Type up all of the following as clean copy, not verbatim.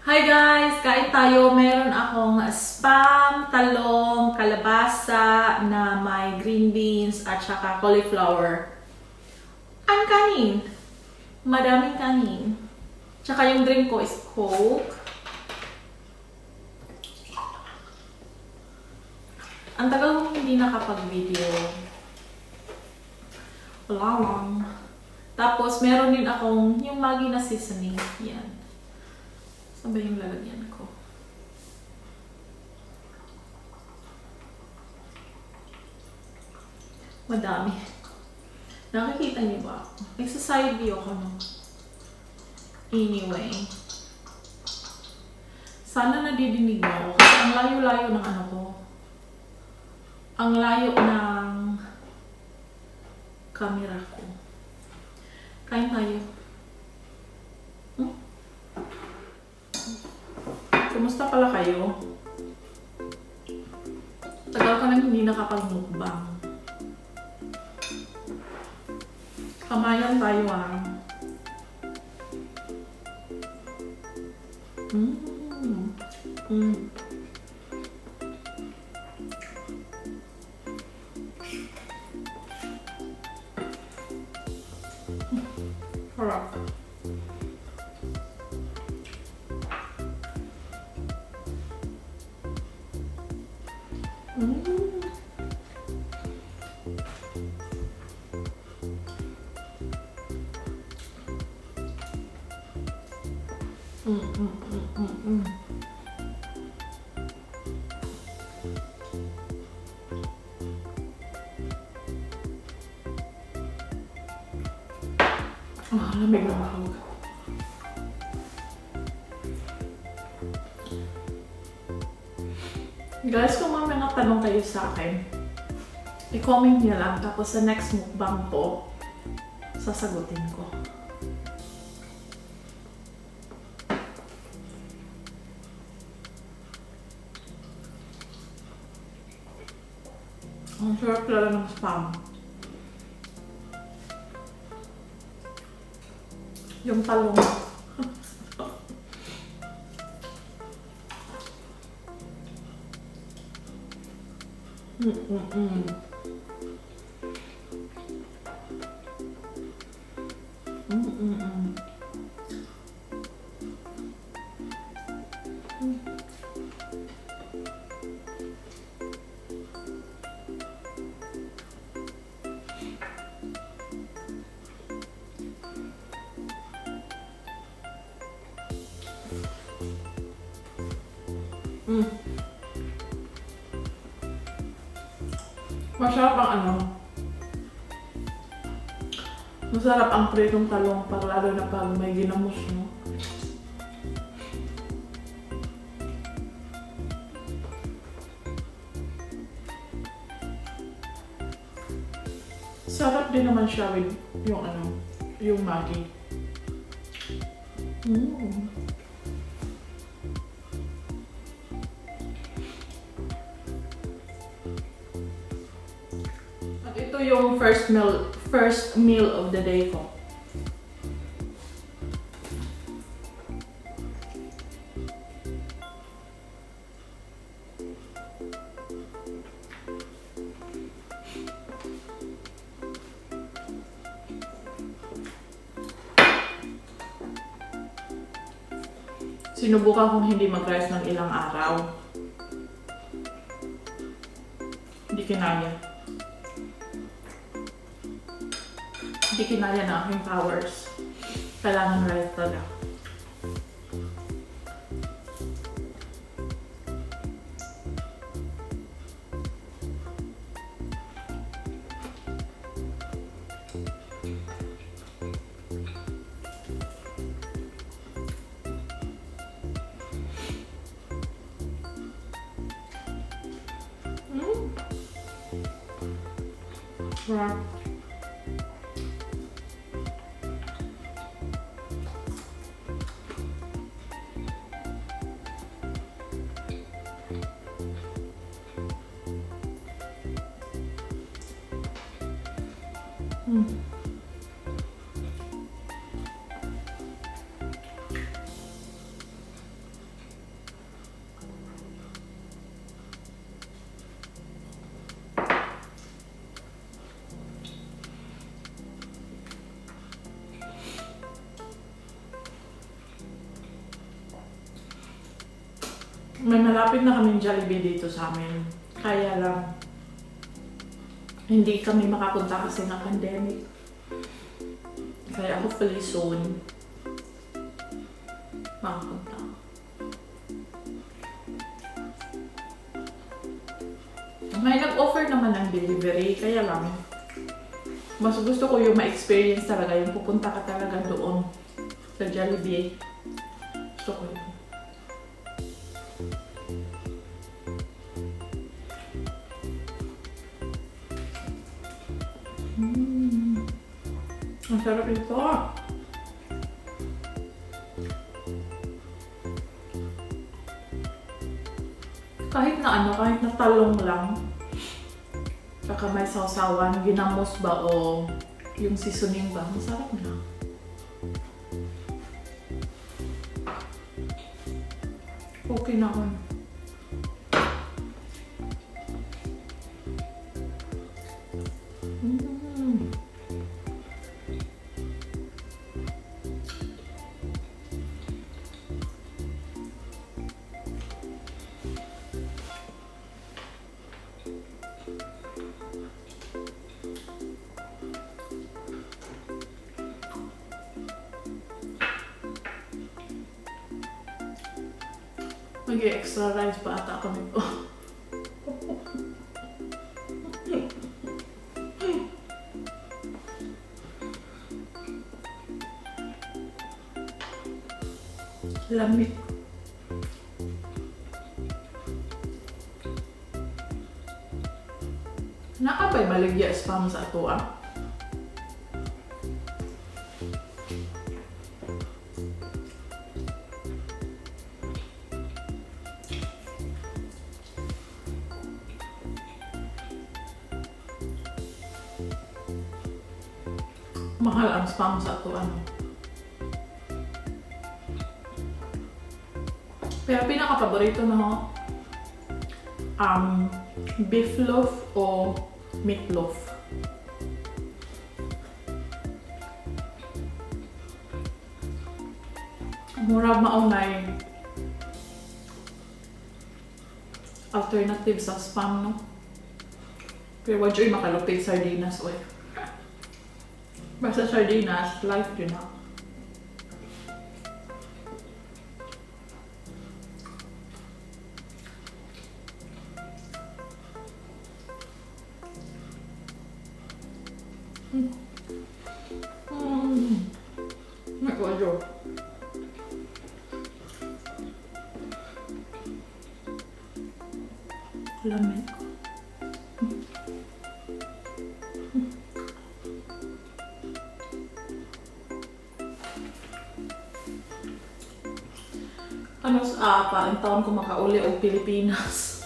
Hi guys! Kain tayo. Meron akong spam, talong, kalabasa na may green beans at saka cauliflower. Ang kanin. Madaming kanin. Tsaka yung drink ko is Coke. Ang tagal kong hindi nakapag-video. Wala lang. Tapos meron din akong yung Maggi na seasoning. Yan. Saan ba yung lalagyan ko? Madami. Nakikita niyo ba? Nagsa-side view ako, no? Anyway. Sana nadidinig mo ako kasi ang layo-layo ng ano ko. Ang layo ng camera ko. Kain tayo. Kumusta pala kayo? Tagal ka nang hindi nakapag-mukbang. Kamayan tayo Harap. Lamig na mahawag. Guys, kung may mga tanong kayo sa akin, i-comment niyo lang. Tapos sa next mukbang po, sasagutin ko. Ang sarap lalo ng spam. Yung talong. Masarap ang ano. Masarap ang pritong talong pag lalo na pag may ginamos, no? Sarap din naman siya with yung ano, yung Maggi. Ito yung first meal of the day ko. Sinubukan kong hindi mag-rice ng ilang araw. Hindi kinaya. Hindi kinaya na aking powers. Kailangan rice talaga. Wow. May malapit na kaming Jollibee dito sa amin. Kaya lang, hindi kami makapunta kasi ng pandemic. Kaya hopefully soon, makapunta. May nag-offer naman ng delivery, kaya lang, mas gusto ko yung ma-experience talaga, yung pupunta ka talaga doon sa Jollibee. Gusto ko yun. Ang sarap ito. Kahit na talong lang. Saka may sausawan, ginamos ba o yung seasoning ba, masarap na. Okay na ako. Mag-extra rice pa ata kami po. Lamig. Nakapay baligya spam sa ato ah. Mahal ang spam sa ato ano. Pero pinaka-paborito na beef loaf o meat loaf. Mura maunay alternative sa spam, no? Pero wag yung makalupig sardinas, oy. Basta sardinas, life yun na. May wajo. Lamig. Ano sa parang taon ko makauli o Pilipinas.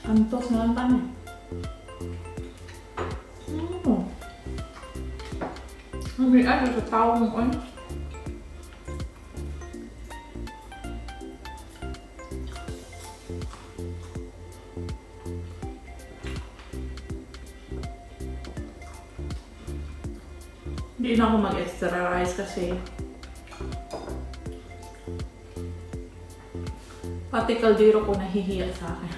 Antos na lang tayo. Ang ano sa Talong on. Hindi na ako mag-extra rice kasi pati kaldero ko nahihiya sa akin.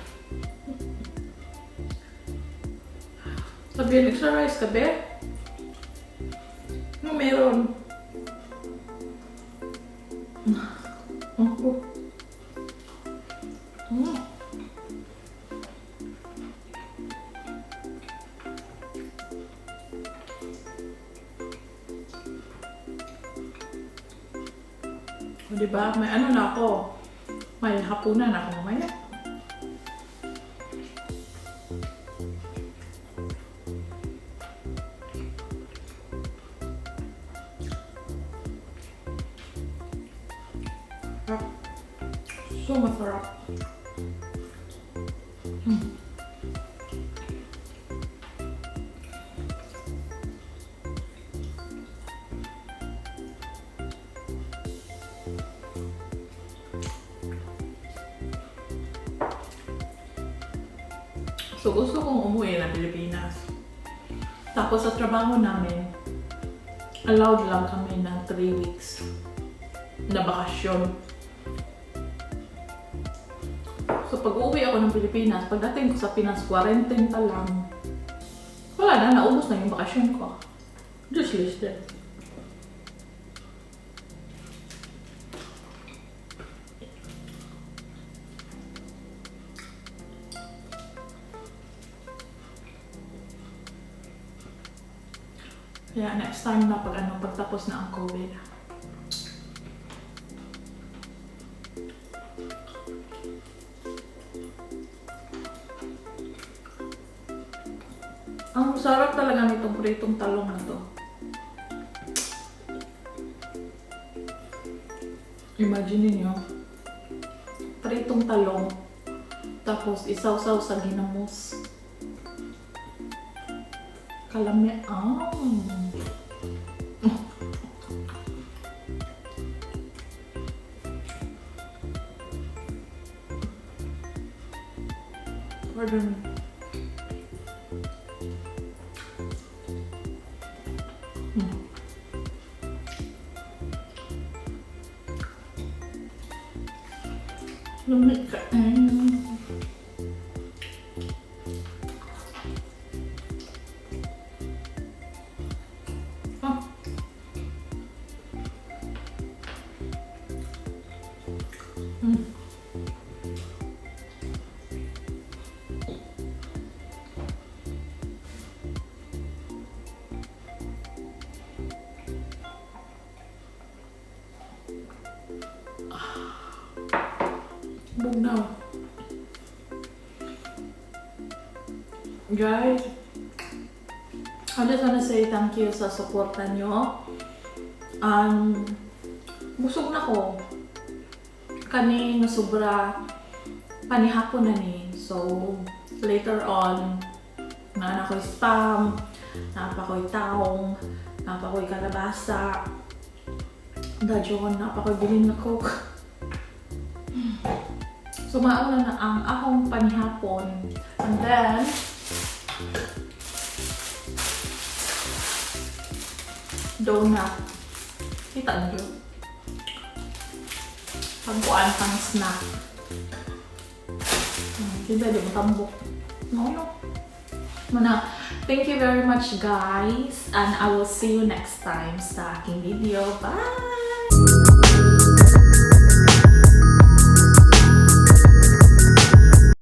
Sabihin, extra rice ka, be? Ano meron? Oh. O, diba? May ano na ako. May hapunan ako mamaya. So masarap. So gusto kong umuwi ng Pilipinas. Tapos sa trabaho namin, allowed lang kami ng 3 weeks na bakasyon. So pag uwi ako ng Pilipinas, pagdating ko sa Pinas, quarantine pa lang. Wala na, naubos na yung bakasyon ko. Just listed. Kaya next time na pagtapos na ang COVID. Ang sarap talaga nitong pritong talong na to. Imagine niyo, pritong talong, tapos isaw-saw sa ginamos. Kalami, Pardon. Lamig ka. Bugnaw. Guys, I just wanna say thank you sa suporta nyo. Busog na ko. Kani nga sobra panihapon na ni. So, later on, na ko'y spam, napa ko'y taong, napa ko'y kalabasa, dajon, napa ko'y bilin na coke. So, mauna na ang akong panihapon. And then, donut. Kita nyo? Pagkuan pang snack. Hindi, di mo tambok. No. Muna, thank you very much guys. And I will see you next time sa aking video. Bye!